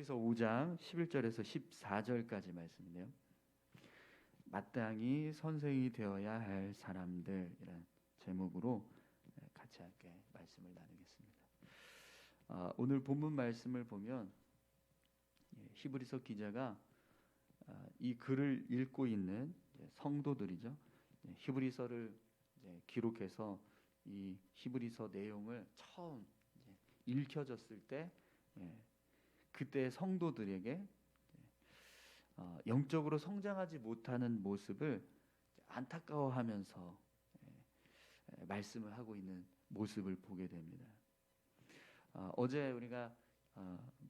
히브리서 5장 11절에서 14절까지 말씀인데요. 마땅히 선생이 되어야 할 사람들이라는 제목으로 같이 함께 말씀을 나누겠습니다. 오늘 본문 말씀을 보면 히브리서 기자가 이 글을 읽고 있는 성도들이죠. 히브리서를 기록해서 이 히브리서 내용을 처음 읽혀졌을 때 그때 성도들에게 영적으로 성장하지 못하는 모습을 안타까워하면서 말씀을 하고 있는 모습을 보게 됩니다. 어제 우리가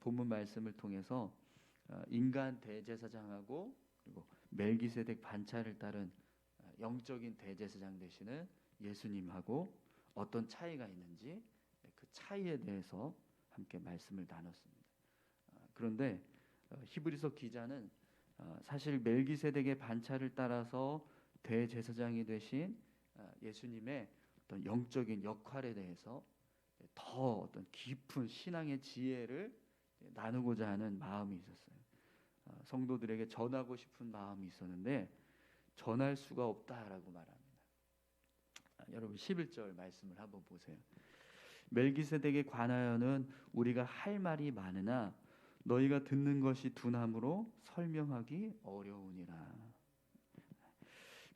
본문 말씀을 통해서 인간 대제사장하고 그리고 멜기세덱 반차를 따른 영적인 대제사장 되시는 예수님하고 어떤 차이가 있는지 그 차이에 대해서 함께 말씀을 나눴습니다. 그런데 히브리서 기자는 사실 멜기세덱의 반차를 따라서 대제사장이 되신 예수님의 어떤 영적인 역할에 대해서 더 어떤 깊은 신앙의 지혜를 나누고자 하는 마음이 있었어요. 성도들에게 전하고 싶은 마음이 있었는데 전할 수가 없다라고 말합니다. 여러분 11절 말씀을 한번 보세요. 멜기세덱에 관하여는 우리가 할 말이 많으나 너희가 듣는 것이 둔함으로 설명하기 어려우니라.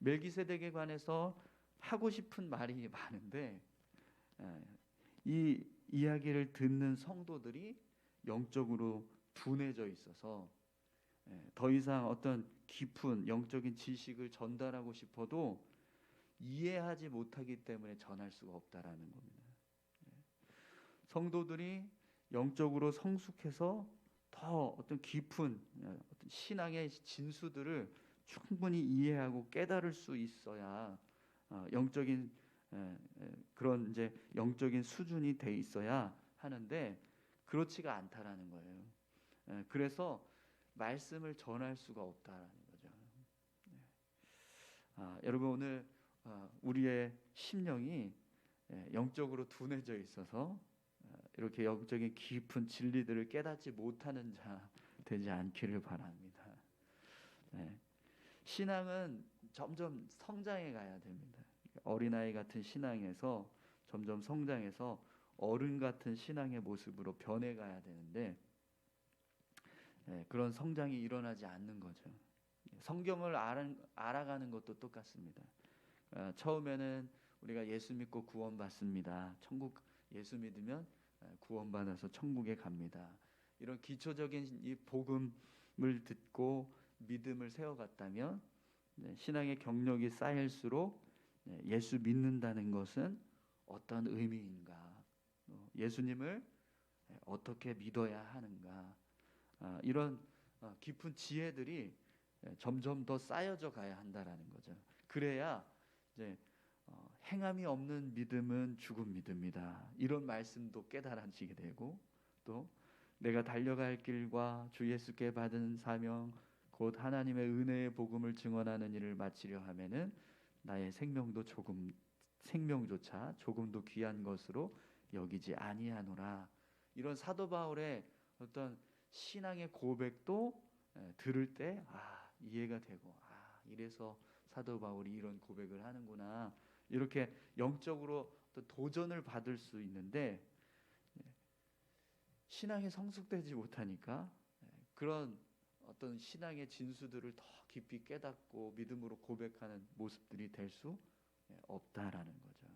멜기세덱에 관해서 하고 싶은 말이 많은데 이 이야기를 듣는 성도들이 영적으로 둔해져 있어서 더 이상 어떤 깊은 영적인 지식을 전달하고 싶어도 이해하지 못하기 때문에 전할 수가 없다라는 겁니다. 성도들이 영적으로 성숙해서 더 어떤 깊은 어떤 신앙의 진수들을 충분히 이해하고 깨달을 수 있어야 영적인 그런 이제 영적인 수준이 돼 있어야 하는데 그렇지가 않다라는 거예요. 그래서 말씀을 전할 수가 없다라는 거죠. 여러분 오늘 우리의 심령이 영적으로 둔해져 있어서 이렇게 영적인 깊은 진리들을 깨닫지 못하는 자 되지 않기를 바랍니다. 신앙은 점점 성장해 가야 됩니다. 어린아이 같은 신앙에서 점점 성장해서 어른 같은 신앙의 모습으로 변해가야 되는데 그런 성장이 일어나지 않는 거죠. 성경을 알아가는 것도 똑같습니다. 처음에는 우리가 예수 믿고 구원받습니다. 천국 예수 믿으면 구원받아서 천국에 갑니다. 이런 기초적인 이 복음을 듣고 믿음을 세워갔다면 신앙의 경력이 쌓일수록 예수 믿는다는 것은 어떤 의미인가, 예수님을 어떻게 믿어야 하는가, 이런 깊은 지혜들이 점점 더 쌓여져 가야 한다라는 거죠. 그래야 이제 행함이 없는 믿음은 죽은 믿음이다. 이런 말씀도 깨달아지게 되고 또 내가 달려갈 길과 주 예수께 받은 사명 곧 하나님의 은혜의 복음을 증언하는 일을 마치려 하면은 나의 생명조차 조금도 귀한 것으로 여기지 아니하노라. 이런 사도 바울의 어떤 신앙의 고백도 들을 때 이해가 되고 이래서 사도 바울이 이런 고백을 하는구나. 이렇게 영적으로 또 도전을 받을 수 있는데 신앙이 성숙되지 못하니까 그런 어떤 신앙의 진수들을 더 깊이 깨닫고 믿음으로 고백하는 모습들이 될 수 없다라는 거죠.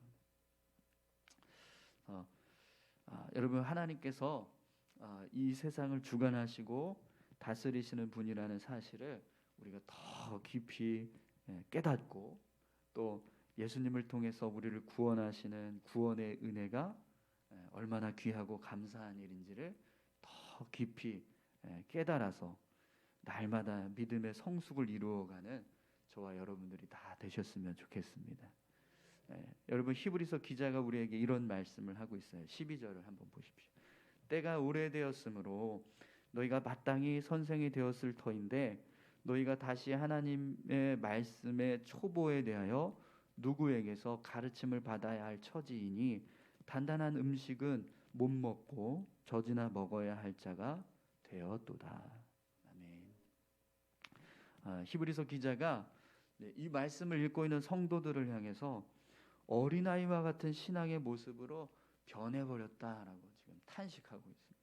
여러분 하나님께서 이 세상을 주관하시고 다스리시는 분이라는 사실을 우리가 더 깊이 깨닫고 또 예수님을 통해서 우리를 구원하시는 구원의 은혜가 얼마나 귀하고 감사한 일인지를 더 깊이 깨달아서 날마다 믿음의 성숙을 이루어가는 저와 여러분들이 다 되셨으면 좋겠습니다. 여러분 히브리서 기자가 우리에게 이런 말씀을 하고 있어요. 12절을 한번 보십시오. 때가 오래되었으므로 너희가 마땅히 선생이 되었을 터인데 너희가 다시 하나님의 말씀의 초보에 대하여 누구에게서 가르침을 받아야 할 처지이니 단단한 음식은 못 먹고 젖이나 먹어야 할 자가 되었도다. 아멘. 히브리서 기자가 이 말씀을 읽고 있는 성도들을 향해서 어린아이와 같은 신앙의 모습으로 변해버렸다라고 지금 탄식하고 있습니다.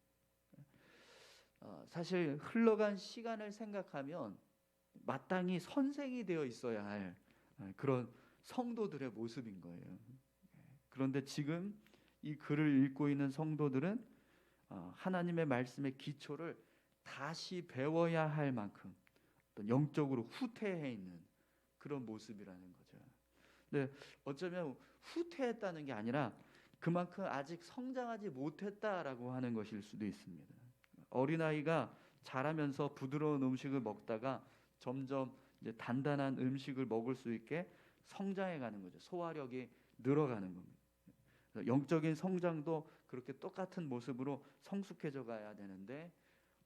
사실 흘러간 시간을 생각하면 마땅히 선생이 되어 있어야 할 그런 성도들의 모습인 거예요. 그런데 지금 이 글을 읽고 있는 성도들은 하나님의 말씀의 기초를 다시 배워야 할 만큼 영적으로 후퇴해 있는 그런 모습이라는 거죠. 근데 어쩌면 후퇴했다는 게 아니라 그만큼 아직 성장하지 못했다라고 하는 것일 수도 있습니다. 어린아이가 자라면서 부드러운 음식을 먹다가 점점 이제 단단한 음식을 먹을 수 있게 성장해 가는 거죠. 소화력이 늘어가는 겁니다. 영적인 성장도 그렇게 똑같은 모습으로 성숙해져 가야 되는데,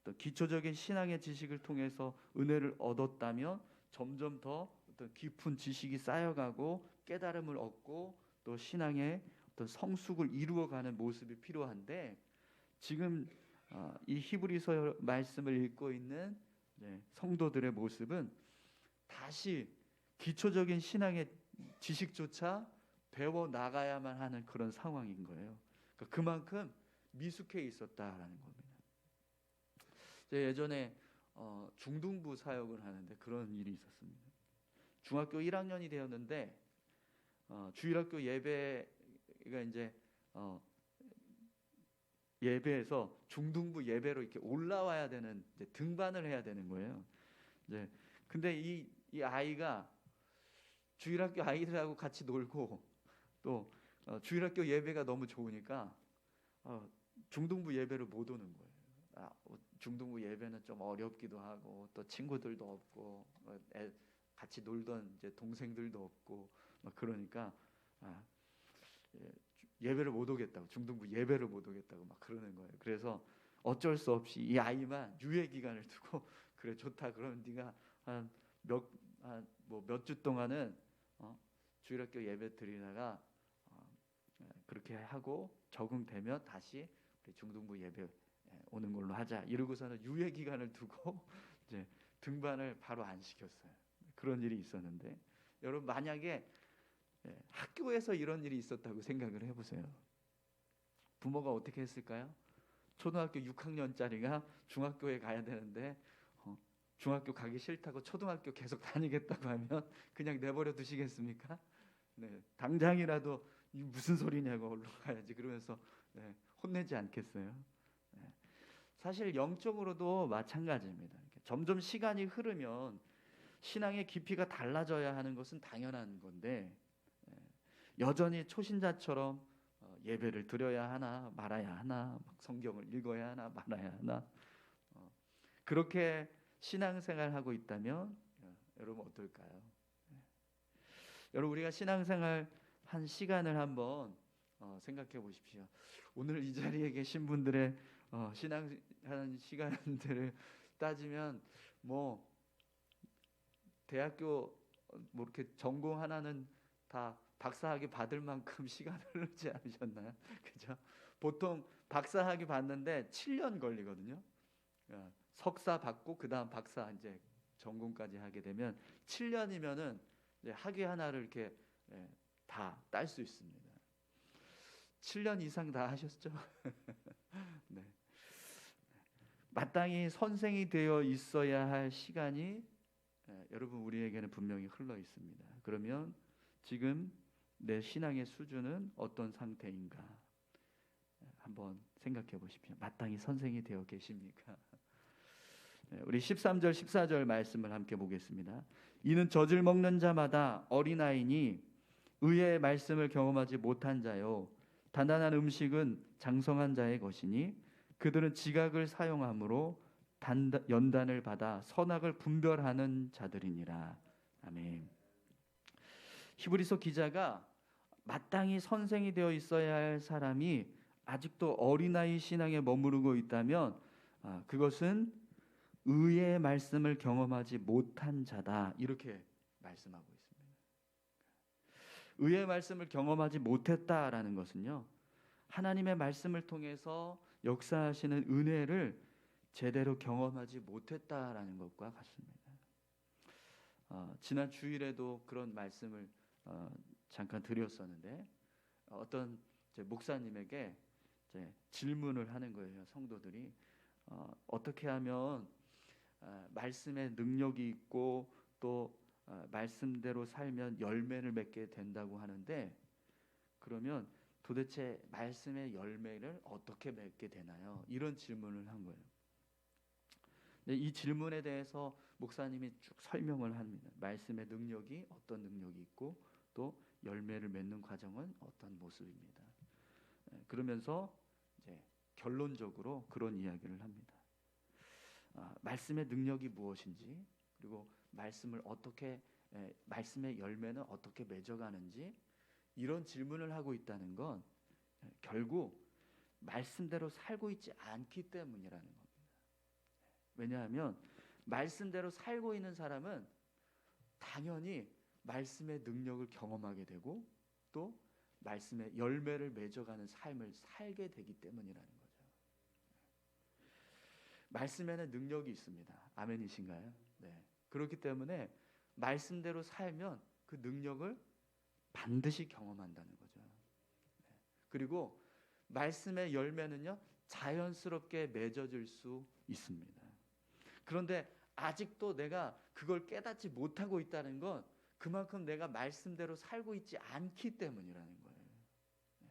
또 기초적인 신앙의 지식을 통해서 은혜를 얻었다면 점점 더 어떤 깊은 지식이 쌓여가고 깨달음을 얻고 또 신앙의 어떤 성숙을 이루어가는 모습이 필요한데, 지금 이 히브리서 말씀을 읽고 있는 성도들의 모습은 다시 기초적인 신앙의 지식조차 배워 나가야만 하는 그런 상황인 거예요. 그러니까 그만큼 미숙해 있었다라는 겁니다. 제가 예전에 중등부 사역을 하는데 그런 일이 있었습니다. 중학교 1학년이 되었는데 주일학교 예배가 이제 예배에서 중등부 예배로 이렇게 올라와야 되는, 이제 등반을 해야 되는 거예요. 이제 근데 이 아이가 주일학교 아이들하고 같이 놀고 또 주일학교 예배가 너무 좋으니까 중등부 예배를 못 오는 거예요. 중등부 예배는 좀 어렵기도 하고 또 친구들도 없고 같이 놀던 이제 동생들도 없고 그러니까 예배를 못 오겠다고, 중등부 예배를 못 오겠다고 막 그러는 거예요. 그래서 어쩔 수 없이 이 아이만 유예 기간을 두고 그래 좋다, 그러면 네가 한 몇 주 동안은 주일학교 예배 드리다가 그렇게 하고 적응되면 다시 우리 중등부 예배 오는 걸로 하자, 이러고서는 유예 기간을 두고 이제 등반을 바로 안 시켰어요. 그런 일이 있었는데, 여러분 만약에 학교에서 이런 일이 있었다고 생각을 해보세요. 부모가 어떻게 했을까요? 초등학교 6학년짜리가 중학교에 가야 되는데 중학교 가기 싫다고 초등학교 계속 다니겠다고 하면 그냥 내버려 두시겠습니까? 네, 당장이라도 이 무슨 소리냐고 얼른 가야지 그러면서 혼내지 않겠어요? 사실 영적으로도 마찬가지입니다. 점점 시간이 흐르면 신앙의 깊이가 달라져야 하는 것은 당연한 건데, 여전히 초신자처럼 예배를 드려야 하나 말아야 하나, 막 성경을 읽어야 하나 말아야 하나, 그렇게 신앙생활하고 있다면 여러분 어떨까요? 여러분 우리가 신앙생활 한 시간을 한번 생각해 보십시오. 오늘 이 자리에 계신 분들의 신앙하는 시간들을 따지면 뭐 대학교 뭐 이렇게 전공 하나는 다 박사학위 받을 만큼 시간을 흐르지 않으셨나요? 그죠? 보통 박사학위 받는데 7년 걸리거든요. 석사 받고 그 다음 박사 이제 전공까지 하게 되면 7년이면은 이제 학위 하나를 이렇게 다 딸 수 있습니다. 7년 이상 다 하셨죠? 네. 마땅히 선생이 되어 있어야 할 시간이 여러분 우리에게는 분명히 흘러 있습니다. 그러면 지금 내 신앙의 수준은 어떤 상태인가 한번 생각해 보십시오. 마땅히 선생이 되어 계십니까? 우리 13절 14절 말씀을 함께 보겠습니다. 이는 젖을 먹는 자마다 어린아이니 의의 말씀을 경험하지 못한 자요, 단단한 음식은 장성한 자의 것이니 그들은 지각을 사용함으로 연단을 받아 선악을 분별하는 자들이니라. 아멘. 히브리서 기자가 마땅히 선생이 되어 있어야 할 사람이 아직도 어린아이 신앙에 머무르고 있다면 그것은 의의 말씀을 경험하지 못한 자다, 이렇게 말씀하고 있습니다. 의의 말씀을 경험하지 못했다라는 것은요, 하나님의 말씀을 통해서 역사하시는 은혜를 제대로 경험하지 못했다라는 것과 같습니다. 지난 주일에도 그런 말씀을 잠깐 드렸었는데 어떤 목사님에게 질문을 하는 거예요. 성도들이 어떻게 하면 말씀에 능력이 있고 또 말씀대로 살면 열매를 맺게 된다고 하는데, 그러면 도대체 말씀의 열매를 어떻게 맺게 되나요? 이런 질문을 한 거예요. 근데 이 질문에 대해서 목사님이 쭉 설명을 합니다. 말씀의 능력이 어떤 능력이 있고 또 열매를 맺는 과정은 어떤 모습입니다. 그러면서 이제 결론적으로 그런 이야기를 합니다. 말씀의 능력이 무엇인지, 그리고 말씀의 열매는 어떻게 맺어가는지, 이런 질문을 하고 있다는 건 결국 말씀대로 살고 있지 않기 때문이라는 겁니다. 왜냐하면 말씀대로 살고 있는 사람은 당연히 말씀의 능력을 경험하게 되고 또 말씀의 열매를 맺어가는 삶을 살게 되기 때문이라는 거죠. 말씀에는 능력이 있습니다. 아멘이신가요? 네. 그렇기 때문에 말씀대로 살면 그 능력을 반드시 경험한다는 거죠. 네. 그리고 말씀의 열매는요, 자연스럽게 맺어질 수 있습니다. 그런데 아직도 내가 그걸 깨닫지 못하고 있다는 건 그만큼 내가 말씀대로 살고 있지 않기 때문이라는 거예요. 네.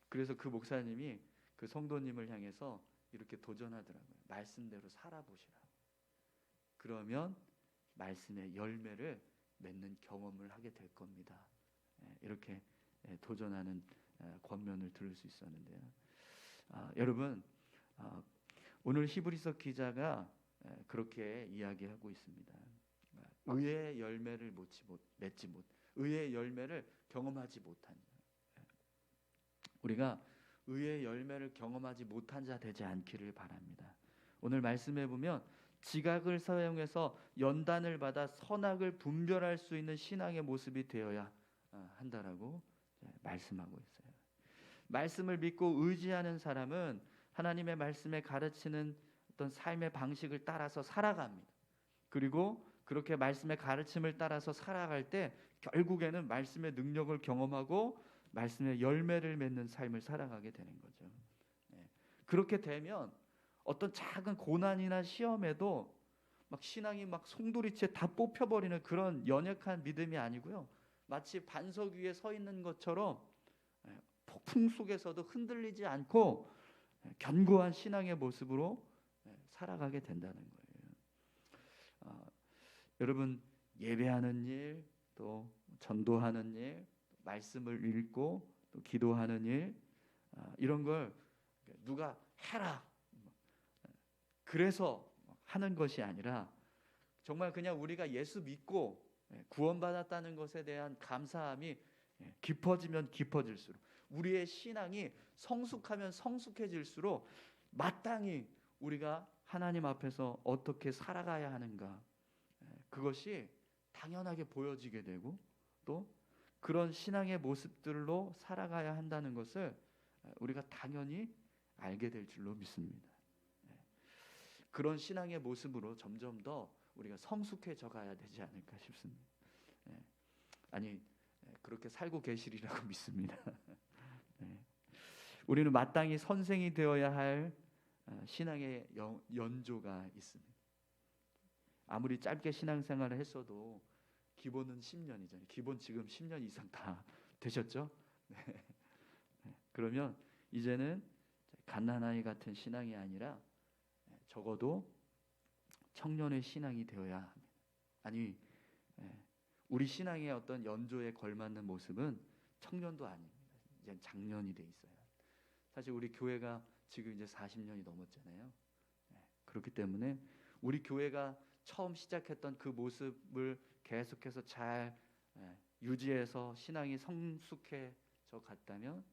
그래서 그 목사님이 그 성도님을 향해서 이렇게 도전하더라고요. 말씀대로 살아보시라고. 그러면 말씀의 열매를 맺는 경험을 하게 될 겁니다. 이렇게 도전하는 권면을 들을 수 있었는데요. 여러분, 오늘 히브리서 기자가 그렇게 이야기하고 있습니다. 의의 열매를 의의 열매를 경험하지 못한 자. 우리가 의의 열매를 경험하지 못한 자 되지 않기를 바랍니다. 오늘 말씀해 보면 지각을 사용해서 연단을 받아 선악을 분별할 수 있는 신앙의 모습이 되어야 한다라고 말씀하고 있어요. 말씀을 믿고 의지하는 사람은 하나님의 말씀에 가르치는 어떤 삶의 방식을 따라서 살아갑니다. 그리고 그렇게 말씀의 가르침을 따라서 살아갈 때 결국에는 말씀의 능력을 경험하고 말씀의 열매를 맺는 삶을 살아가게 되는 거죠. 그렇게 되면 어떤 작은 고난이나 시험에도 막 신앙이 막 송두리째 다 뽑혀버리는 그런 연약한 믿음이 아니고요, 마치 반석 위에 서 있는 것처럼 폭풍 속에서도 흔들리지 않고 견고한 신앙의 모습으로 살아가게 된다는 거예요. 여러분, 예배하는 일, 또 전도하는 일, 말씀을 읽고 또 기도하는 일, 이런 걸 누가 해라 그래서 하는 것이 아니라 정말 그냥 우리가 예수 믿고 구원받았다는 것에 대한 감사함이 깊어지면 깊어질수록, 우리의 신앙이 성숙하면 성숙해질수록 마땅히 우리가 하나님 앞에서 어떻게 살아가야 하는가, 그것이 당연하게 보여지게 되고 또 그런 신앙의 모습들로 살아가야 한다는 것을 우리가 당연히 알게 될 줄로 믿습니다. 그런 신앙의 모습으로 점점 더 우리가 성숙해져 가야 되지 않을까 싶습니다. 그렇게 살고 계시리라고 믿습니다. 우리는 마땅히 선생이 되어야 할 신앙의 연조가 있습니다. 아무리 짧게 신앙생활을 했어도 기본은 10년이잖아요. 기본 지금 10년 이상 다 되셨죠? 네. 그러면 이제는 갓난아이 같은 신앙이 아니라 적어도 청년의 신앙이 되어야 합니다. 우리 신앙의 어떤 연조에 걸맞는 모습은 청년도 아닙니다. 이제 장년이 돼 있어요. 사실 우리 교회가 지금 이제 40년이 넘었잖아요. 그렇기 때문에 우리 교회가 처음 시작했던 그 모습을 계속해서 잘 유지해서 신앙이 성숙해져 갔다면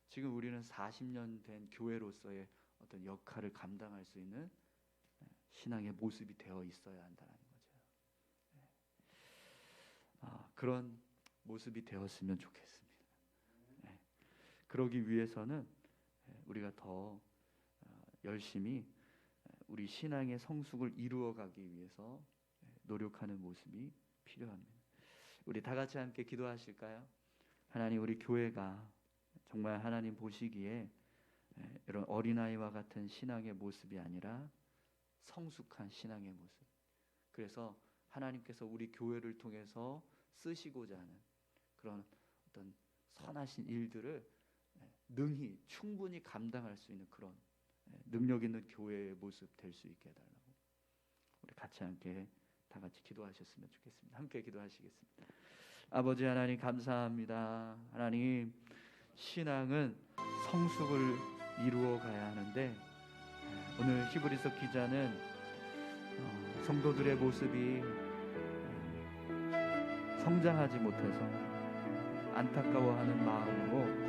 지금 우리는 40년 된 교회로서의 어떤 역할을 감당할 수 있는 신앙의 모습이 되어 있어야 한다는 거죠. 그런 모습이 되었으면 좋겠습니다. 그러기 위해서는 우리가 더 열심히 우리 신앙의 성숙을 이루어가기 위해서 노력하는 모습이 필요합니다. 우리 다 같이 함께 기도하실까요? 하나님, 우리 교회가 정말 하나님 보시기에 이런 어린아이와 같은 신앙의 모습이 아니라 성숙한 신앙의 모습, 그래서 하나님께서 우리 교회를 통해서 쓰시고자 하는 그런 어떤 선하신 일들을 능히 충분히 감당할 수 있는 그런 능력 있는 교회의 모습 될 수 있게 해달라고 우리 같이 함께 다 같이 기도하셨으면 좋겠습니다. 함께 기도하시겠습니다. 아버지 하나님, 감사합니다. 하나님, 신앙은 성숙을 이루어 가야 하는데 오늘 히브리서 기자는 성도들의 모습이 성장하지 못해서 안타까워하는 마음으로